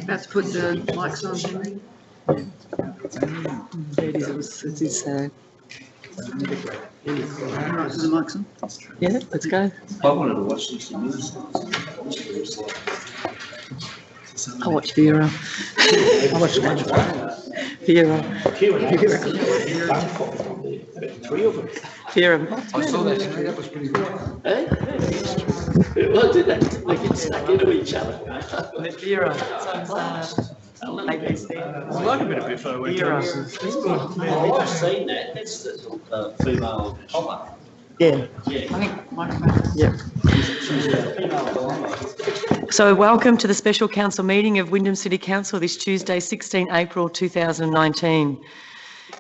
Let's put the mics on, Henry. There it is. It is. Right, the mics on. Yeah, let's go. I wanted to watch this. I'll watch Vera. I watched Vera. three of them. Vera. I saw that. That was pretty good. It was, didn't it? They get stuck into each other. Vera. I like a bit of Biffo. Vera. I've seen that. That's the female Palmer. Yeah. Yeah. I think microphone. Yeah. So welcome to the special council meeting of Wyndham City Council this Tuesday, 16 April 2019.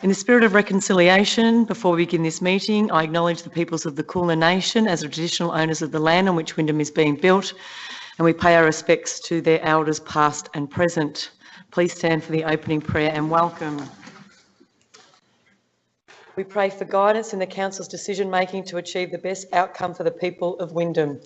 In the spirit of reconciliation, before we begin this meeting, I acknowledge the peoples of the Kulin Nation as the traditional owners of the land on which Wyndham is being built, and we pay our respects to their elders past and present. Please stand for the opening prayer and welcome. We pray for guidance in the Council's decision making to achieve the best outcome for the people of Wyndham.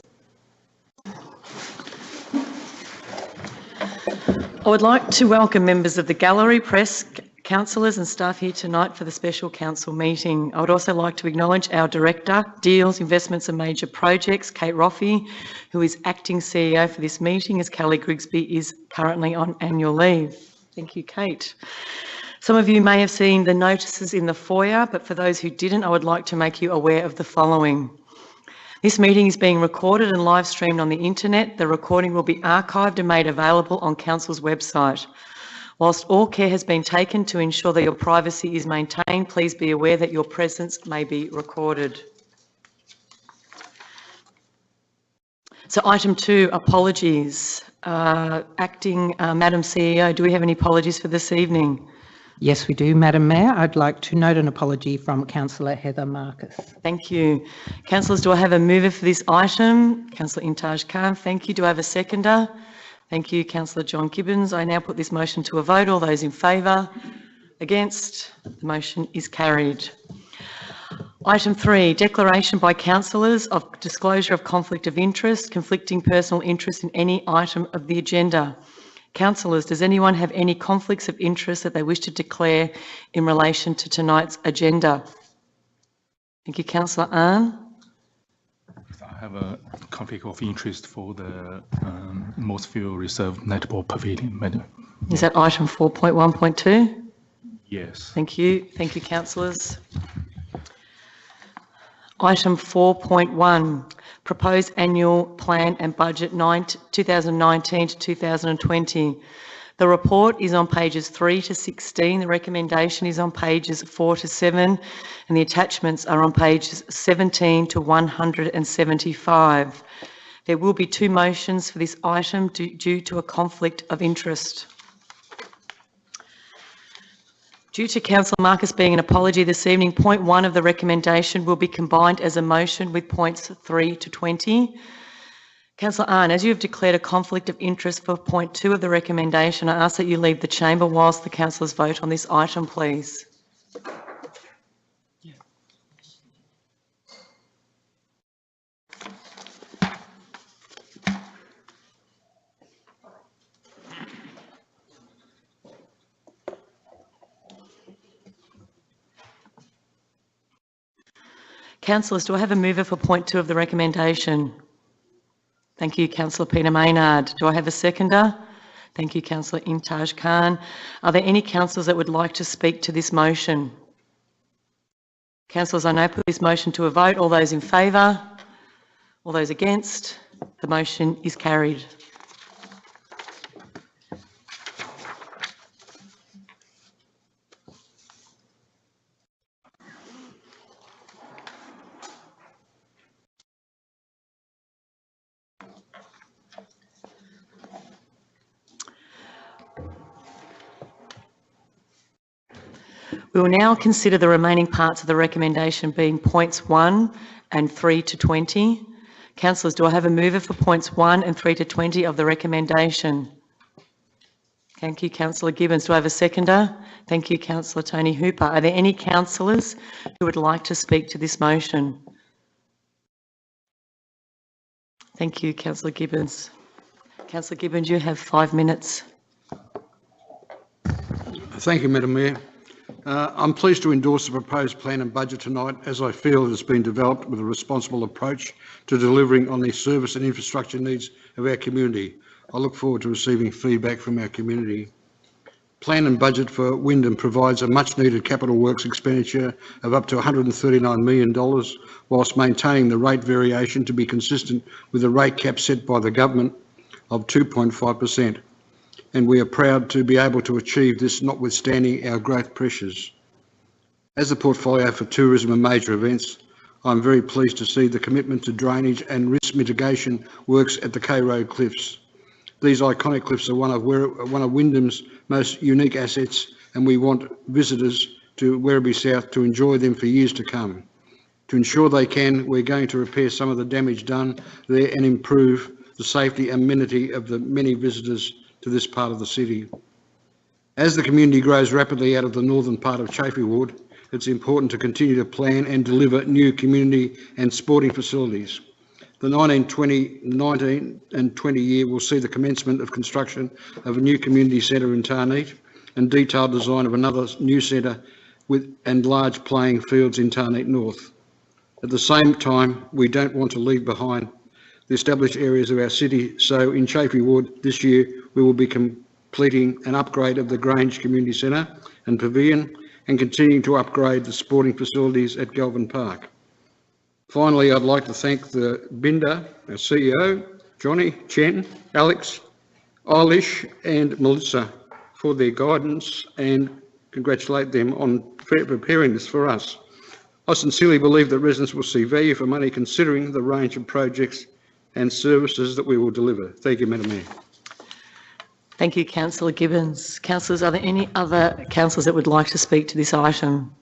I would like to welcome members of the gallery, press, councillors and staff here tonight for the special council meeting. I would also like to acknowledge our Director, Deals, Investments and Major Projects, Kate Roffey, who is acting CEO for this meeting as Kelly Grigsby is currently on annual leave. Thank you, Kate. Some of you may have seen the notices in the foyer, but for those who didn't, I would like to make you aware of the following. This meeting is being recorded and live streamed on the internet. The recording will be archived and made available on Council's website. Whilst all care has been taken to ensure that your privacy is maintained, please be aware that your presence may be recorded. So item 2, apologies. Acting Madam CEO, do we have any apologies for this evening? Yes, we do, Madam Mayor. I'd like to note an apology from Councillor Heather Marcus. Thank you. Councillors, do I have a mover for this item? Councillor Intaj Khan, thank you. Do I have a seconder? Thank you, Councillor John Gibbons. I now put this motion to a vote. All those in favour? Against? The motion is carried. Item 3, declaration by councillors of disclosure of conflict of interest, conflicting personal interest in any item of the agenda. Councillors, does anyone have any conflicts of interest that they wish to declare in relation to tonight's agenda? Thank you, Councillor Ahn. I have a conflict of interest for the Mossfield Reserve Netball Pavilion. Madam. Is that item 4.1.2? Yes. Thank you. Thank you, councillors. Item 4.1, proposed annual plan and budget 2019 to 2020. The report is on pages 3 to 16. The recommendation is on pages 4 to 7, and the attachments are on pages 17 to 175. There will be 2 motions for this item due to a conflict of interest. Due to Councillor Marcus being an apology this evening, point 1 of the recommendation will be combined as a motion with points 3 to 20. Councillor Ahn, as you have declared a conflict of interest for point 2 of the recommendation, I ask that you leave the chamber whilst the councillors vote on this item, please. Councillors, do I have a mover for point 2 of the recommendation? Thank you, Councillor Peter Maynard. Do I have a seconder? Thank you, Councillor Intaj Khan. Are there any councillors that would like to speak to this motion? Councillors, I now put this motion to a vote. All those in favour? All those against? The motion is carried. We will now consider the remaining parts of the recommendation being points 1 and 3 to 20. Councillors, do I have a mover for points 1 and 3 to 20 of the recommendation? Thank you, Councillor Gibbons. Do I have a seconder? Thank you, Councillor Tony Hooper. Are there any councillors who would like to speak to this motion? Thank you, Councillor Gibbons. Councillor Gibbons, you have 5 minutes. Thank you, Madam Mayor. I'm pleased to endorse the proposed plan and budget tonight, as I feel it has been developed with a responsible approach to delivering on the service and infrastructure needs of our community. I look forward to receiving feedback from our community. Plan and budget for Wyndham provides a much needed capital works expenditure of up to $139 million, whilst maintaining the rate variation to be consistent with the rate cap set by the government of 2.5%. And we are proud to be able to achieve this notwithstanding our growth pressures. As the portfolio for tourism and major events, I'm very pleased to see the commitment to drainage and risk mitigation works at the K Road Cliffs. These iconic cliffs are one of Wyndham's most unique assets, and we want visitors to Werribee South to enjoy them for years to come. To ensure they can, we're going to repair some of the damage done there and improve the safety and amenity of the many visitors to this part of the city. As the community grows rapidly out of the northern part of Chafee Ward, it's important to continue to plan and deliver new community and sporting facilities. The 19 and 20 year will see the commencement of construction of a new community centre in Tarneit and detailed design of another new centre and large playing fields in Tarneit North. At the same time, we don't want to leave behind the established areas of our city, so in Chafee Ward this year we will be completing an upgrade of the Grange Community Centre and Pavilion and continuing to upgrade the sporting facilities at Galvin Park. Finally, I'd like to thank the BINDA, our CEO, Johnny, Chen, Alex, Eilish and Melissa for their guidance and congratulate them on preparing this for us. I sincerely believe that residents will see value for money considering the range of projects and services that we will deliver. Thank you, Madam Mayor. Thank you, Councillor Gibbons. Councillors, are there any other councillors that would like to speak to this item?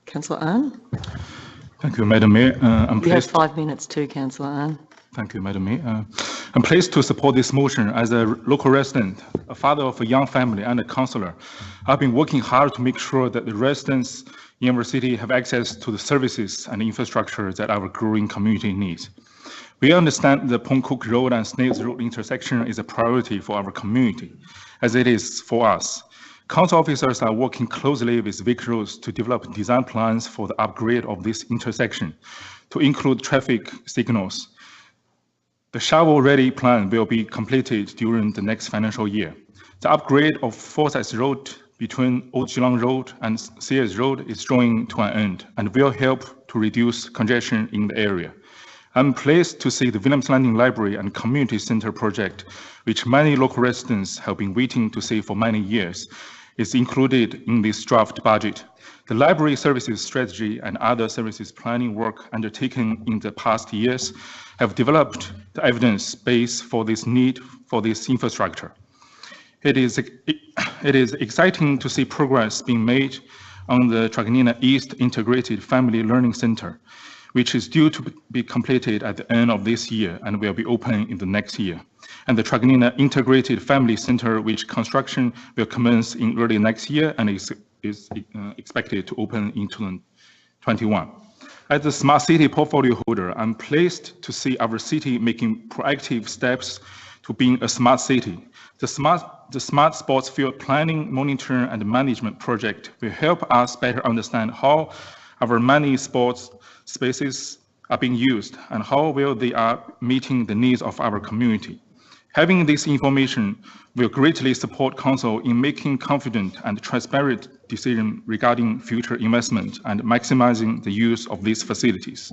Councillor Ahn? Thank you, Madam Mayor. You have 5 minutes too, Councillor Ahn. Thank you, Madam Mayor. I'm pleased to support this motion as a local resident, a father of a young family and a councillor. I've been working hard to make sure that the residents in our city have access to the services and infrastructure that our growing community needs. We understand the Pongkok Road and Snakes Road intersection is a priority for our community, as it is for us. Council officers are working closely with Vic Roads to develop design plans for the upgrade of this intersection to include traffic signals. The shovel-ready plan will be completed during the next financial year. The upgrade of Forsyth Road between Old Geelong Road and Sears Road is drawing to an end and will help to reduce congestion in the area. I'm pleased to see the Williams Landing Library and Community Centre project, which many local residents have been waiting to see for many years, is included in this draft budget. The library services strategy and other services planning work undertaken in the past years have developed the evidence base for this need for this infrastructure. It is exciting to see progress being made on the Truganina East Integrated Family Learning Center, which is due to be completed at the end of this year and will be open in the next year. And the Truganina Integrated Family Center, which construction will commence in early next year and is expected to open in 2021. As the Smart City portfolio holder, I'm pleased to see our city making proactive steps to being a smart city. The Smart Sports Field Planning, Monitoring and Management project will help us better understand how our many sports spaces are being used and how well they are meeting the needs of our community. Having this information will greatly support Council in making confident and transparent decisions regarding future investment and maximizing the use of these facilities.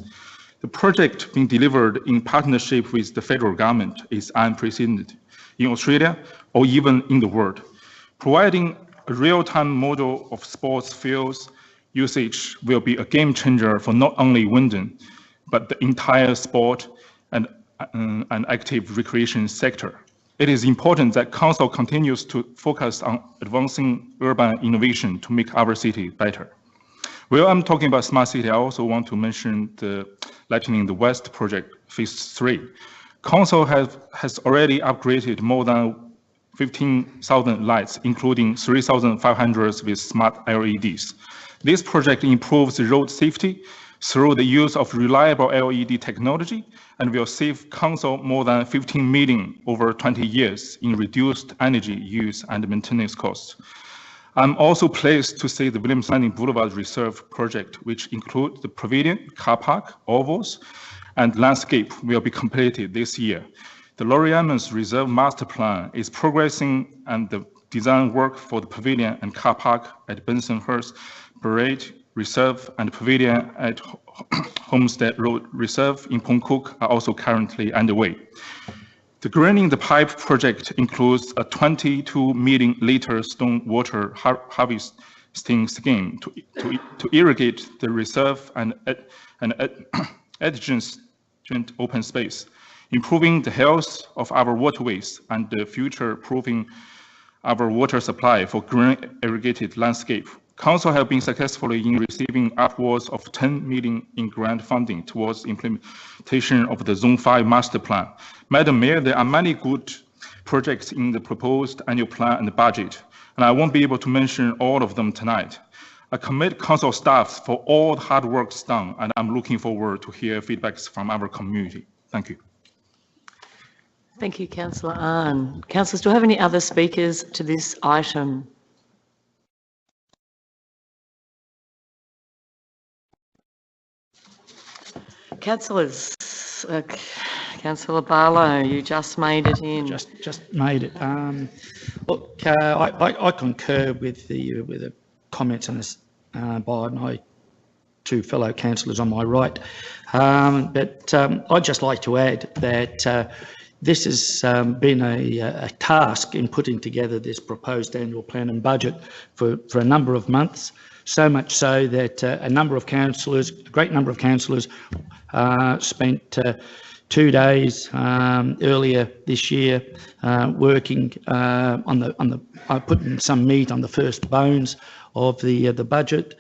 The project being delivered in partnership with the federal government is unprecedented in Australia or even in the world. Providing a real-time model of sports fields usage will be a game changer for not only Wyndham, but the entire sport and active recreation sector. It is important that Council continues to focus on advancing urban innovation to make our city better. While I'm talking about smart city, I also want to mention the Lightning in the West project, phase 3. Council has already upgraded more than 15,000 lights, including 3,500 with smart LEDs. This project improves road safety through the use of reliable LED technology and will save Council more than 15 million over 20 years in reduced energy use and maintenance costs. I'm also pleased to see the Williams Landing Boulevard Reserve project, which includes the pavilion, car park, ovals, and landscape, will be completed this year. The Laurie Emmons Reserve Master Plan is progressing, and the design work for the pavilion and car park at Bensonhurst Parade Reserve and pavilion at Homestead Road Reserve in Pongkuk are also currently underway. The Greening the Pipe project includes a 22 million liter stormwater harvesting scheme to irrigate the reserve and adjacent open space, improving the health of our waterways and future-proofing our water supply for green irrigated landscape. Council have been successfully in receiving upwards of 10 million in grant funding towards implementation of the Zone 5 Master Plan. Madam Mayor, there are many good projects in the proposed annual plan and the budget, and I won't be able to mention all of them tonight. I commend Council staff for all the hard work done, and I'm looking forward to hear feedbacks from our community. Thank you. Thank you, Councillor Ahn. Councillors, do I have any other speakers to this item? Councillors, Councillor Barlow, you just made it in. Just made it. Look, I concur with the comments on this by my two fellow councillors on my right. But I'd just like to add that this has been a task in putting together this proposed annual plan and budget for a number of months. So much so that a great number of councillors spent 2 days earlier this year working putting some meat on the first bones of the budget.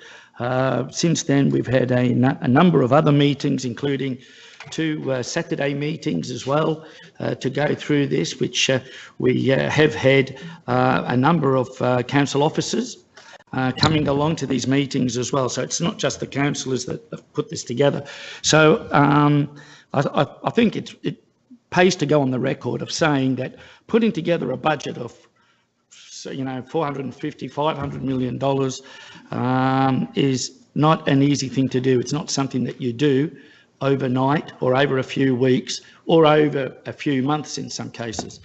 Since then, we've had a number of other meetings, including 2 Saturday meetings as well, to go through this, which we have had a number of council officers coming along to these meetings as well. So it's not just the councillors that have put this together. So I think it pays to go on the record of saying that putting together a budget of, $450, $500 million is not an easy thing to do. It's not something that you do overnight or over a few weeks or over a few months in some cases.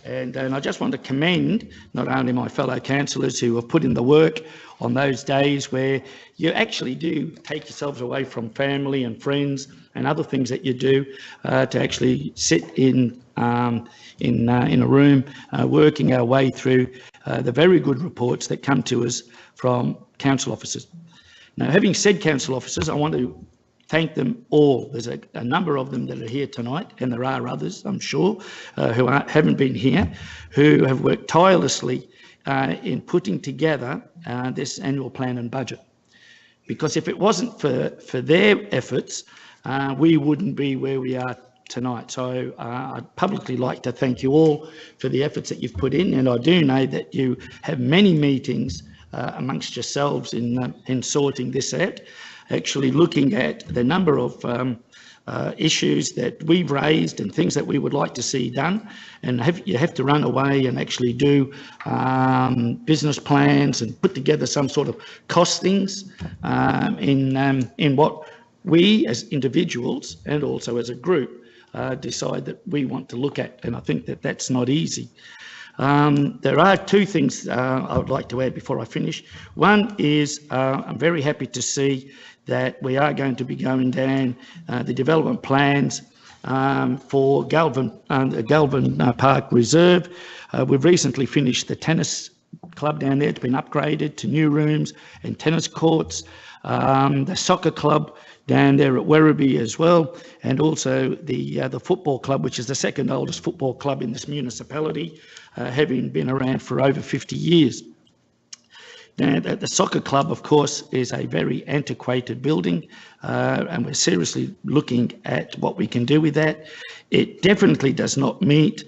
And I just want to commend not only my fellow councillors who have put in the work on those days where you actually do take yourselves away from family and friends and other things that you do to actually sit in a room working our way through the very good reports that come to us from council officers. Now, having said council officers, I want to thank them all. There's a number of them that are here tonight, and there are others, I'm sure, who haven't been here, who have worked tirelessly in putting together this annual plan and budget. Because if it wasn't for their efforts, we wouldn't be where we are tonight. So I'd publicly like to thank you all for the efforts that you've put in, and I do know that you have many meetings amongst yourselves in sorting this out, actually looking at the number of issues that we've raised and things that we would like to see done, and you have to run away and actually do business plans and put together some sort of costings in what we as individuals and also as a group decide that we want to look at, and I think that that's not easy. There are 2 things I would like to add before I finish. One is I'm very happy to see that we are going to be going down the development plans for Galvin Park Reserve. We've recently finished the tennis club down there. It's been upgraded to new rooms and tennis courts. The soccer club down there at Werribee as well, and also the football club, which is the second oldest football club in this municipality, having been around for over 50 years. Now, the soccer club, of course, is a very antiquated building, and we're seriously looking at what we can do with that. It definitely does not meet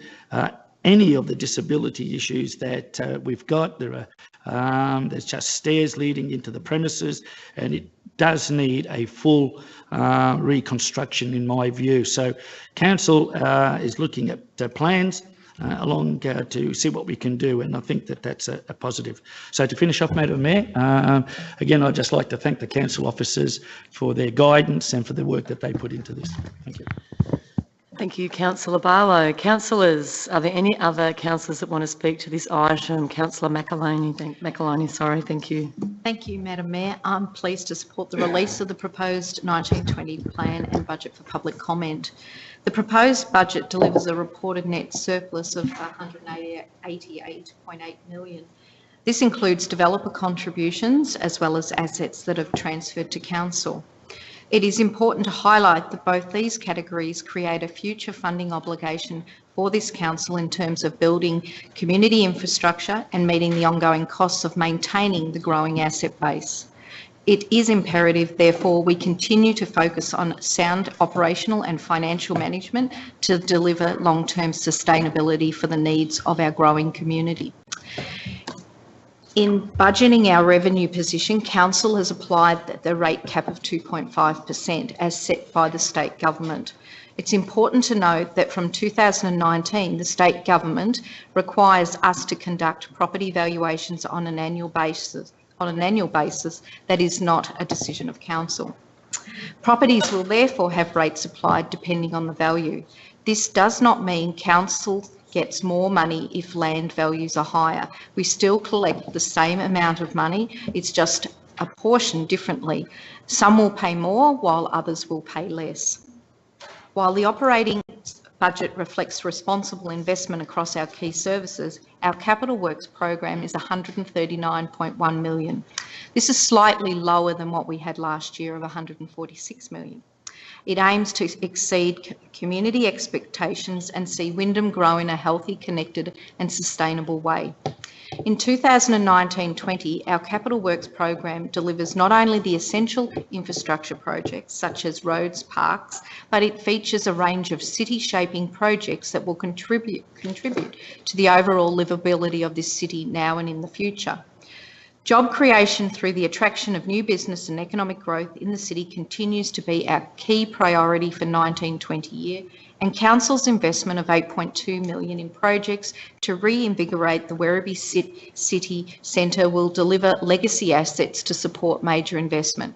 any of the disability issues that we've got. There's just stairs leading into the premises, and it does need a full reconstruction in my view. So council is looking at plans along to see what we can do, and I think that that's a positive. So to finish off, Madam Mayor, again, I'd just like to thank the council officers for their guidance and for the work that they put into this. Thank you. Thank you, Councillor Barlow. Councillors, are there any other councillors that want to speak to this item? Councillor McAloney, sorry, thank you. Thank you, Madam Mayor. I'm pleased to support the release of the proposed 1920 plan and budget for public comment. The proposed budget delivers a reported net surplus of $188.8 million. This includes developer contributions as well as assets that have transferred to council. It is important to highlight that both these categories create a future funding obligation for this council in terms of building community infrastructure and meeting the ongoing costs of maintaining the growing asset base. It is imperative, therefore, we continue to focus on sound operational and financial management to deliver long-term sustainability for the needs of our growing community. In budgeting our revenue position, council has applied the rate cap of 2.5% as set by the state government. It's important to note that from 2019, the state government requires us to conduct property valuations on an annual basis. That is not a decision of council. Properties will therefore have rates applied depending on the value. This does not mean council gets more money if land values are higher. We still collect the same amount of money, it's just apportioned differently. Some will pay more while others will pay less. While the operating budget reflects responsible investment across our key services, our capital works program is $139.1 million. This is slightly lower than what we had last year of $146 million. It aims to exceed community expectations and see Wyndham grow in a healthy, connected and sustainable way. In 2019-20, our Capital Works program delivers not only the essential infrastructure projects such as roads, parks, but it features a range of city-shaping projects that will contribute to the overall livability of this city now and in the future. Job creation through the attraction of new business and economic growth in the city continues to be our key priority for 19-20 year, and Council's investment of $8.2 million in projects to reinvigorate the Werribee City Centre will deliver legacy assets to support major investment.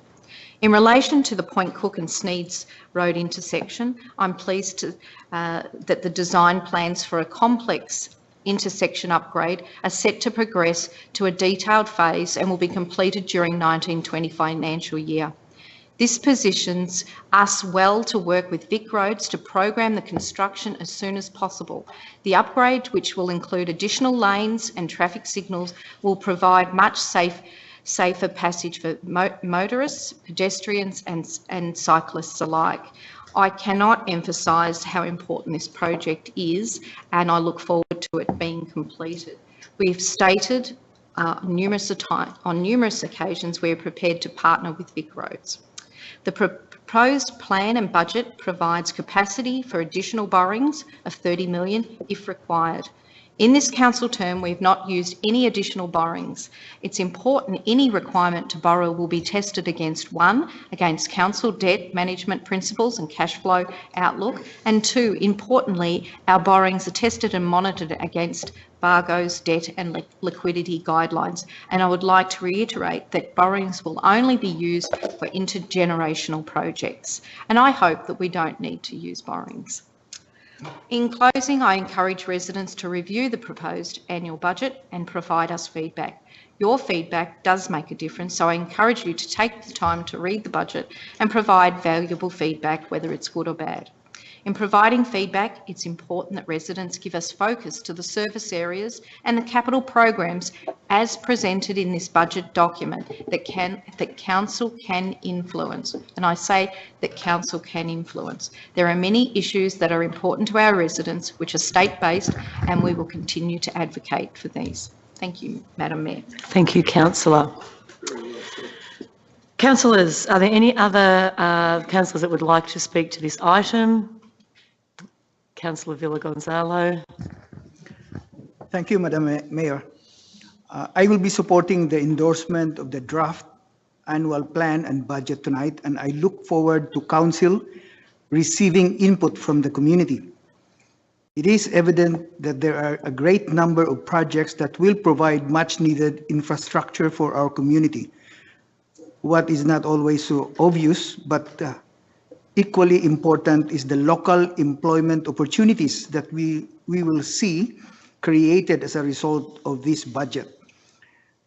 In relation to the Point Cook and Sneeds Road intersection, I'm pleased that the design plans for a complex intersection upgrade are set to progress to a detailed phase and will be completed during 19-20 financial year. This positions us well to work with Vic Roads to program the construction as soon as possible. The upgrade, which will include additional lanes and traffic signals, will provide much safer passage for motorists, pedestrians and cyclists alike. I cannot emphasise how important this project is, and I look forward to it being completed. We've stated on numerous occasions we are prepared to partner with Vic Roads. The proposed plan and budget provides capacity for additional borrowings of $30 million if required. In this council term, we have not used any additional borrowings. It's important any requirement to borrow will be tested against 1, against council debt management principles and cash flow outlook, and 2, importantly, our borrowings are tested and monitored against Bargo's debt and liquidity guidelines. And I would like to reiterate that borrowings will only be used for intergenerational projects. And I hope that we don't need to use borrowings. In closing, I encourage residents to review the proposed annual budget and provide us feedback. Your feedback does make a difference, so I encourage you to take the time to read the budget and provide valuable feedback, whether it's good or bad. In providing feedback, it's important that residents give us focus to the service areas and the capital programs as presented in this budget document that council can influence. And I say that council can influence. There are many issues that are important to our residents, which are state-based, and we will continue to advocate for these. Thank you, Madam Mayor. Thank you, Councillor. Councillors, are there any other councillors that would like to speak to this item? Councillor Villa-Gonzalo. Thank you, Madam Mayor. I will be supporting the endorsement of the draft annual plan and budget tonight, and I look forward to Council receiving input from the community. It is evident that there are a great number of projects that will provide much needed infrastructure for our community. What is not always so obvious, but equally important is the local employment opportunities that we will see created as a result of this budget.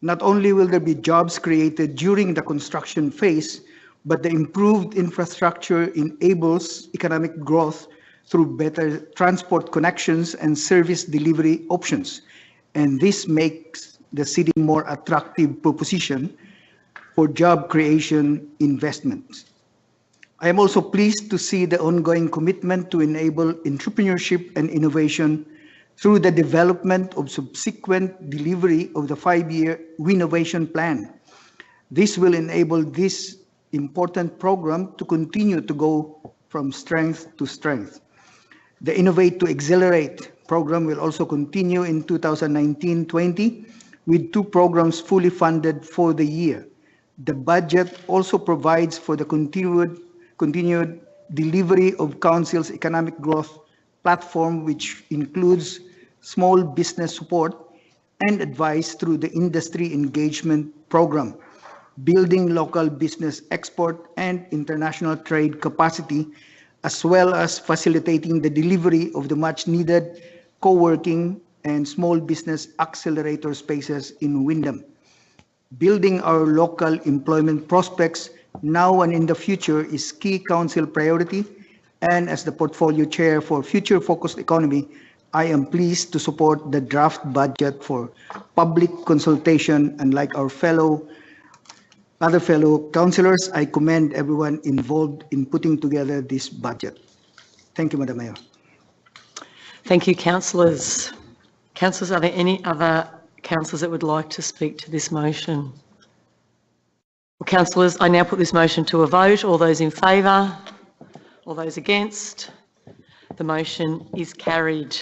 Not only will there be jobs created during the construction phase, but the improved infrastructure enables economic growth through better transport connections and service delivery options. And this makes the city more attractive proposition for job creation investments. I am also pleased to see the ongoing commitment to enable entrepreneurship and innovation through the development of subsequent delivery of the 5-year Winnovation Plan. This will enable this important program to continue to go from strength to strength. The Innovate to Accelerate program will also continue in 2019-20 with 2 programs fully funded for the year. The budget also provides for the continued delivery of Council's economic growth platform, which includes small business support and advice through the Industry Engagement Program, building local business export and international trade capacity, as well as facilitating the delivery of the much-needed co-working and small business accelerator spaces in Windham. Building our local employment prospects now and in the future is key Council priority, and as the portfolio chair for Future Focused Economy, I am pleased to support the draft budget for public consultation, and like our other fellow councillors, I commend everyone involved in putting together this budget. Thank you, Madam Mayor. Thank you, councillors. Councillors, are there any other councillors that would like to speak to this motion? Well, councillors, I now put this motion to a vote. All those in favour? All those against? The motion is carried.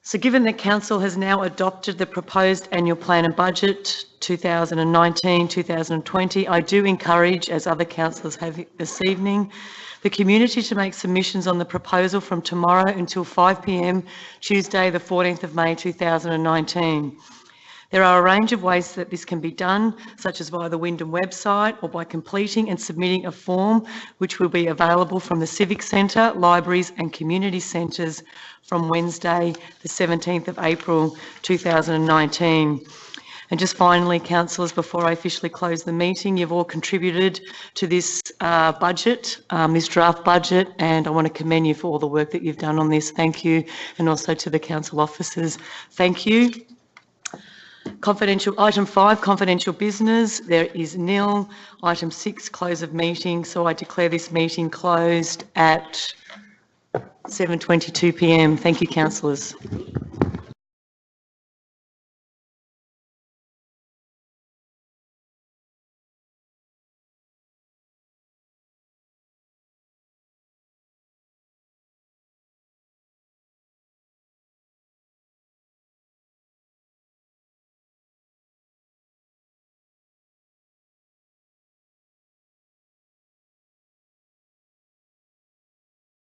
So given that Council has now adopted the proposed annual plan and budget 2019-2020, I do encourage, as other councillors have this evening, the community to make submissions on the proposal from tomorrow until 5 p.m, Tuesday the 14th of May 2019. There are a range of ways that this can be done, such as via the Windham website or by completing and submitting a form which will be available from the Civic Centre, libraries and community centres from Wednesday the 17th of April 2019. And just finally, councillors, before I officially close the meeting, you've all contributed to this budget, this draft budget, and I want to commend you for all the work that you've done on this. Thank you. And also to the council officers. Thank you. Item 5, confidential business. There is nil. Item 6, close of meeting. So I declare this meeting closed at 7:22 p.m. Thank you, councillors.